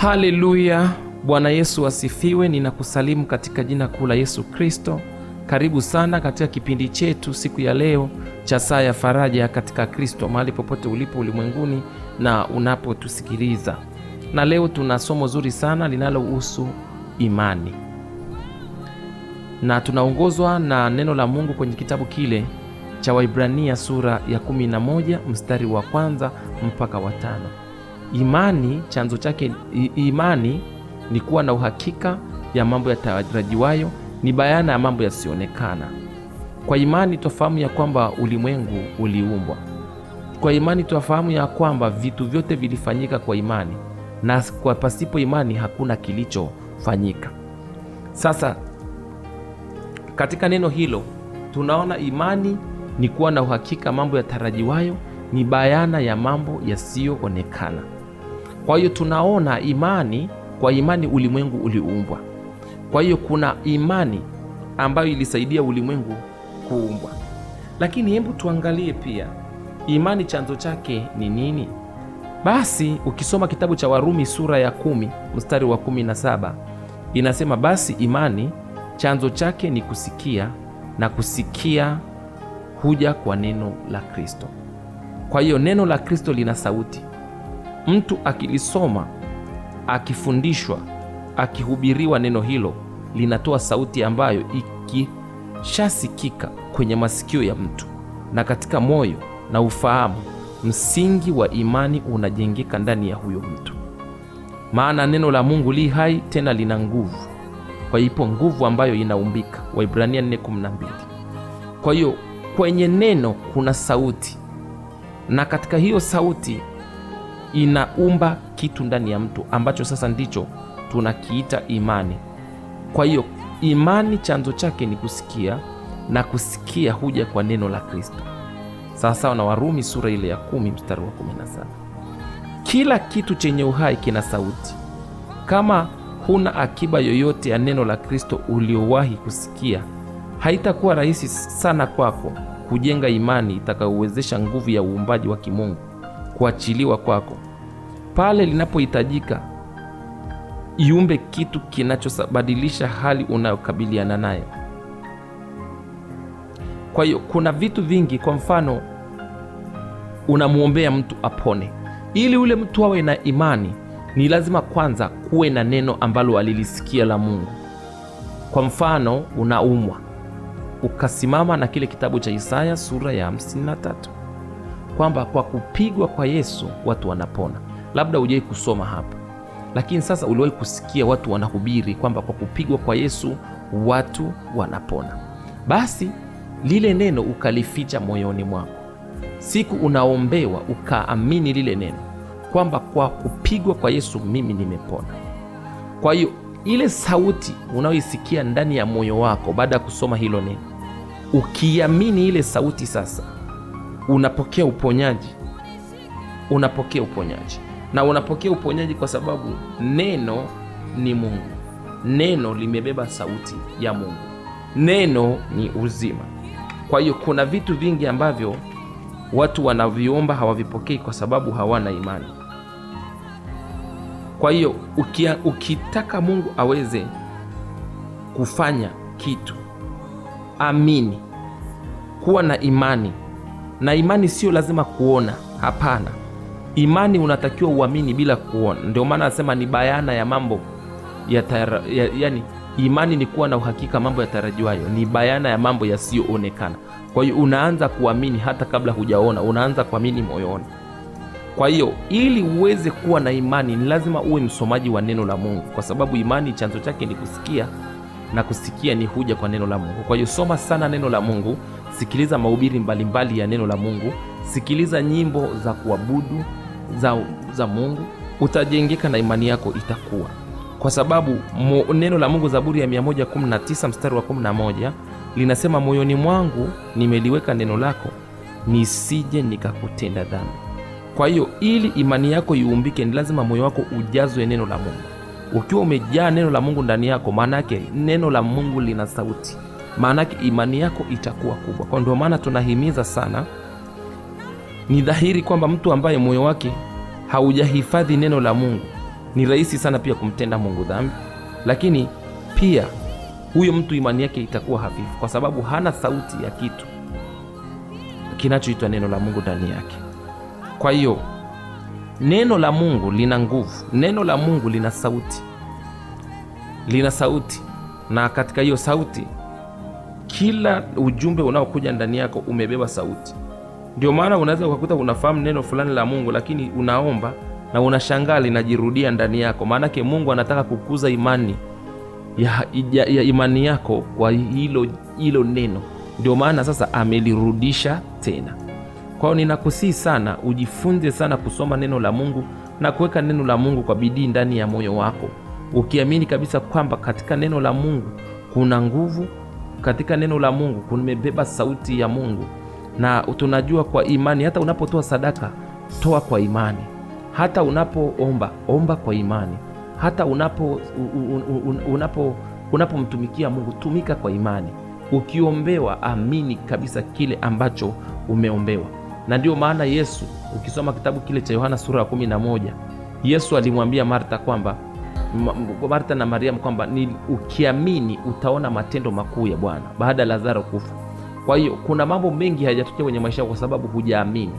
Haleluya, Bwana Yesu asifiwe. Ninakusalimu katika jina kuu la Yesu Kristo. Karibu sana katika kipindi chetu siku ya leo cha saa ya faraja katika Kristo, mahali popote ulipo ulimwenguni na unapotusikiliza. Na leo tuna somo zuri sana linalohusu imani, na tunaongozwa na neno la Mungu kwenye kitabu kile cha Waibrania sura ya 11 mstari wa 1 mpaka wa 5. Imani, chanzo chake, imani ni kuwa na uhakika ya mambo yatarajiwayo, ni bayana ya mambo yasionekana. Kwa imani twafahamu ya kwamba ulimwengu uliumbwa. Kwa imani twafahamu ya kwamba vitu vyote vilifanyika kwa imani, na kwa pasipo imani hakuna kilichofanyika. Sasa katika neno hilo tunaona imani ni kuwa na uhakika mambo yatarajiwayo, ni bayana ya mambo yasiyoonekana. Kwa hiyo tunaona imani, kwa imani ulimwengu uliumbwa. Kwa hiyo kuna imani ambayo ilisaidia ulimwengu kuumbwa. Lakini hebu tuangalie pia imani chanzo chake ni nini? Basi ukisoma kitabu cha Warumi sura ya 10 mstari wa 17 inasema, basi imani chanzo chake ni kusikia, na kusikia huja kwa neno la Kristo. Kwa hiyo neno la Kristo lina sauti. Mtu akilisoma, akifundishwa, akihubiriwa, neno hilo linatoa sauti ambayo ikishasikika kwenye masikio ya mtu na katika moyo na ufahamu, msingi wa imani unajengeka ndani ya huyo mtu. Maana neno la Mungu li hai, tena lina nguvu. Kwa hiyo ipo nguvu ambayo inaumbika, Waibrania 4:12. Kwa hiyo kwenye neno kuna sauti, na katika hiyo sauti inaumba kitu ndani ya mtu ambacho sasa ndicho tunakiita imani. Kwa hiyo imani chanzo chake ni kusikia, na kusikia huja kwa neno la Kristo, sawasawa na Warumi sura ile ya 10 mstari wa 17. Kila kitu chenye uhai kina sauti. Kama huna akiba yoyote ya neno la Kristo uliowahi kusikia, haitakuwa rahisi sana kwako kujenga imani itakayowezesha nguvu ya uumbaji wa kimungu kuachiliwa kwako pale linapohitajika iumbe kitu kinachobadilisha hali unayokabiliana nayo. Kwa hiyo kuna vitu vingi. Kwa mfano, unamwombea mtu apone. Ili ule mtu awe na imani, ni lazima kwanza kuwe na neno ambalo alilisikia la Mungu. Kwa mfano, unaumwa, ukasimama na kile kitabu cha Isaya sura ya 53 kwamba kwa kupigwa kwa Yesu watu wanapona. Labda hujai kusoma hapa, lakini sasa uliwahi kusikia watu wanahubiri kwamba kwa kupigwa kwa Yesu watu wanapona. Basi lile neno ukalificha moyoni mwako. Siku unaombewa ukaamini lile neno kwamba kwa kupigwa kwa Yesu mimi nimepona. Kwa hiyo ile sauti unayoisikia ndani ya moyo wako baada ya kusoma hilo neno, ukiamini ile sauti, sasa unapokea uponyaji. Unapokea uponyaji, na unapokea uponyaji kwa sababu neno ni Mungu. Neno limebeba sauti ya Mungu. Neno ni uzima. Kwa hiyo kuna vitu vingi ambavyo watu wanaviomba hawavipokei kwa sababu hawana imani. Kwa hiyo ukitaka Mungu aweze kufanya kitu, amini, kuwa na imani. Na imani sio lazima kuona, hapana. Imani unatakiwa uamini bila kuona. Ndio maana nasema ni bayana ya mambo yani imani ni kuwa na uhakika mambo yatarajiwayo, ni bayana ya mambo yasiyoonekana. Kwa hiyo unaanza kuamini hata kabla hujaona, unaanza kuamini moyoni. Kwa hiyo ili uweze kuwa na imani ni lazima uwe msomaji wa neno la Mungu, kwa sababu imani chanzo chake ni kusikia, na kusikia ni huja kwa neno la Mungu. Kwa hiyo soma sana neno la Mungu, sikiliza mahubiri mbalimbali ya neno la Mungu, sikiliza nyimbo za kuabudu za Mungu, utajengeka na imani yako itakuwa. Kwa sababu neno la Mungu, Zaburi ya 119 mstari wa 11 linasema, moyoni mwangu nimeliweka neno lako, nisije nikakutenda dhambi. Kwa hiyo ili imani yako iumbike, ni lazima moyo wako ujazwe neno la Mungu. Ukiwa umejaa neno la Mungu ndani yako, maana yake neno la Mungu lina sauti, maana yake imani yako itakuwa kubwa. Kwa ndio maana tunahimiza sana. Ni dhahiri kwamba mtu ambaye moyo wake haujahifadhi neno la Mungu ni rahisi sana pia kumtenda Mungu dhambi, lakini pia huyo mtu imani yake itakuwa hafifu, kwa sababu hana sauti ya kitu kinachoitwa neno la Mungu ndani yake. Kwa hiyo neno la Mungu lina nguvu, neno la Mungu lina sauti, na katika hiyo sauti kila ujumbe unaokuja ndani yako umebeba sauti. Ndio maana unaweza ukakuta unafahamu neno fulani la Mungu, lakini unaomba na unashangaa linajirudia ndani yako. Maanake Mungu anataka kukuza imani ya imani yako kwa hilo neno. Ndio maana sasa amelirudisha tena. Kwa hiyo ninakusihi sana ujifunze sana kusoma neno la Mungu na kuweka neno la Mungu kwa bidii ndani ya moyo wako, ukiamini kabisa kwamba katika neno la Mungu kuna nguvu, katika neno la Mungu kumebeba sauti ya Mungu. Na tunajua kwa imani, hata unapotoa sadaka, toa kwa imani. Hata unapoomba, omba kwa imani. Hata unapomtumikia Mungu, tumika kwa imani. Ukiombewa, amini kabisa kile ambacho umeombewa. Na ndio maana Yesu, ukisoma kitabu kile cha Yohana sura ya 11, Yesu alimwambia Martha na Mariamu kwamba ukiamini utaona matendo makuu ya Bwana baada ya Lazaro kufa. Kwa hiyo kuna mambo mengi hayajatokea kwenye maisha kwa sababu hujaamini.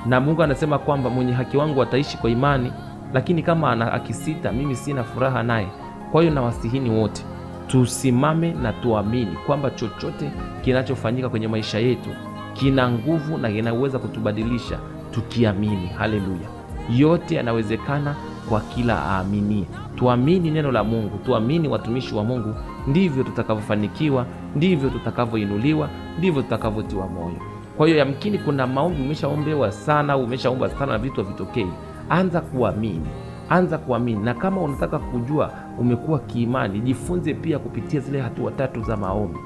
Na Mungu anasema kwamba mwenye haki wangu ataishi kwa imani, lakini kama akisita, mimi sina furaha naye. Kwa hiyo nawasihini wote tusimame na tuamini kwamba chochote kinachofanyika kwenye maisha yetu kina nguvu na kinaweza kutubadilisha tukiamini. Haleluya! Yote yanawezekana kwa kila aaminie. Tuamini neno la Mungu, tuamini watumishi wa Mungu, ndivyo tutakavyofanikiwa, ndivyo tutakavyoinuliwa, ndivyo tutakavyotiwa moyo. Kwa hiyo yamkini kuna maombi umeshaombewa sana, umeshaomba sana na vitu havitokei. Anza kuamini. Na kama unataka kujua umekuwa kiimani, jifunze pia kupitia zile hatua 3 za maombi: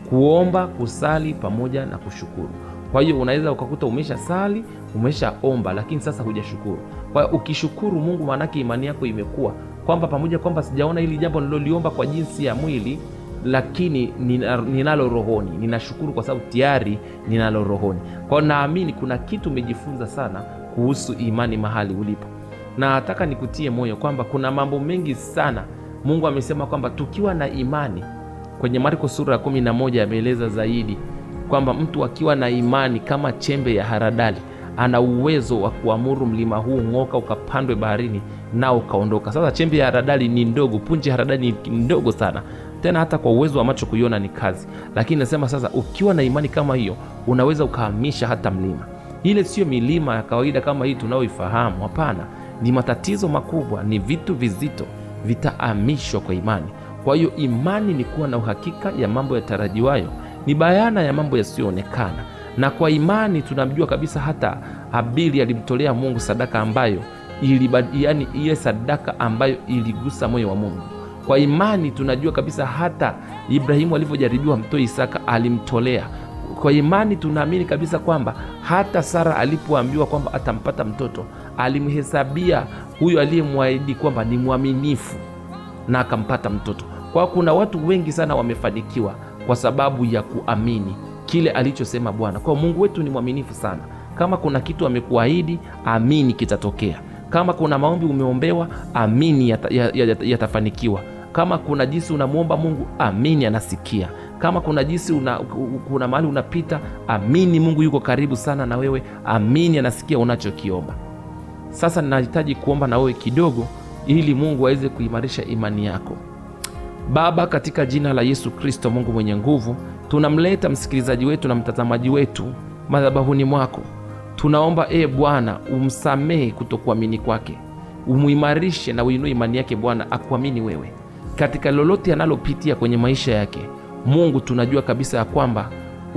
kuomba, kusali pamoja na kushukuru. Kwa hiyo unaweza ukakuta umeshasali, umeshaomba, lakini sasa hujashukuru. Kwa hiyo ukishukuru Mungu, maanake imani yako imekuwa kwamba pamoja kwamba sijaona hili jambo nililoliomba kwa jinsi ya mwili, lakini ninalo rohoni. Ninashukuru kwa sababu tayari ninalo rohoni. Kwa hiyo naamini kuna kitu umejifunza sana kuhusu imani mahali ulipo. Na nataka nikutie moyo kwamba kuna mambo mengi sana Mungu amesema kwamba tukiwa na imani. Kwenye Marko sura ya 11 ameeleza zaidi kwamba mtu akiwa na imani kama chembe ya haradali ana uwezo wa kuamuru mlima huu ng'oka ukapandwe baharini, nao ukaondoka. Sasa chembe ya haradali ni ndogo, punje ya haradali ni ndogo sana, tena hata kwa uwezo wa macho kuiona ni kazi. Lakini nasema sasa ukiwa na imani kama hiyo unaweza ukahamisha hata mlima. Ile sio milima ya kawaida kama hii tunaoifahamu, hapana. Ni matatizo makubwa, ni vitu vizito, vitahamishwa kwa imani. Kwa hiyo imani ni kuwa na uhakika ya mambo yatarajiwayo, ni bayana ya mambo yasiyoonekana. Na kwa imani tunamjua kabisa hata Habili alimtolea Mungu sadaka ambayo ile sadaka ambayo iligusa moyo wa Mungu. Kwa imani tunajua kabisa hata Ibrahimu alivyojaribiwa mtoe Isaka alimtolea. Kwa imani tunaamini kabisa kwamba hata Sara alipoambiwa kwamba atampata mtoto, alimhesabia huyo aliyemwahidi kwamba ni mwaminifu na akampata mtoto. Kwa kuna watu wengi sana wamefanikiwa kwa sababu ya kuamini kile alichosema Bwana. Kwa Mungu wetu ni mwaminifu sana. Kama kuna kitu amekuahidi, amini kitatokea. Kama kuna maombi umeombewa, amini yatafanikiwa. Kama kuna jinsi unamwomba Mungu, amini anasikia. Kama kuna jinsi kuna mahali unapita, amini Mungu yuko karibu sana na wewe, amini anasikia unachokiomba. Sasa ninahitaji kuomba na wewe kidogo ili Mungu aweze kuimarisha imani yako. Baba, katika jina la Yesu Kristo, Mungu mwenye nguvu, tunamleta msikilizaji wetu na mtazamaji wetu madhabahuni mwako. Tunaomba Bwana umsamehe kutokuamini kwake, umuimarishe na uinue imani yake Bwana, akuamini wewe katika lolote analopitia kwenye maisha yake. Mungu, tunajua kabisa ya kwamba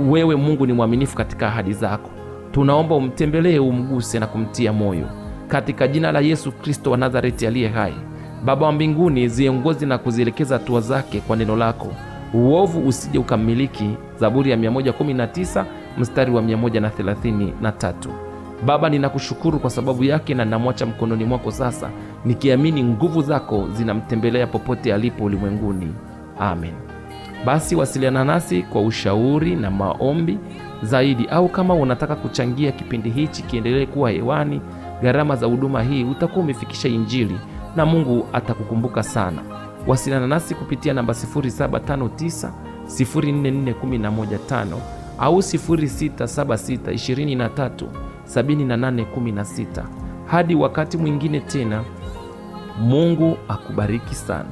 wewe Mungu ni mwaminifu katika ahadi zako. Tunaomba umtembelee, umguse na kumtia moyo katika jina la Yesu Kristo wa Nazareti aliye hai. Baba wa mbinguni, ziongozi na kuzielekeza hatua zake kwa neno lako, uovu usije ukamiliki. Zaburi ya 119 mstari wa 133. Baba, ninakushukuru kwa sababu yake na namwacha mkononi mwako sasa, nikiamini nguvu zako zinamtembelea popote alipo ulimwenguni. Amen. Basi wasiliana nasi kwa ushauri na maombi zaidi, au kama unataka kuchangia kipindi hichi kiendelee kuwa hewani, gharama za huduma hii, utakuwa umefikisha injili na Mungu atakukumbuka sana. Wasiliana nasi kupitia namba 0759 044115 au 0676 23 7816. Hadi wakati mwingine tena, Mungu akubariki sana.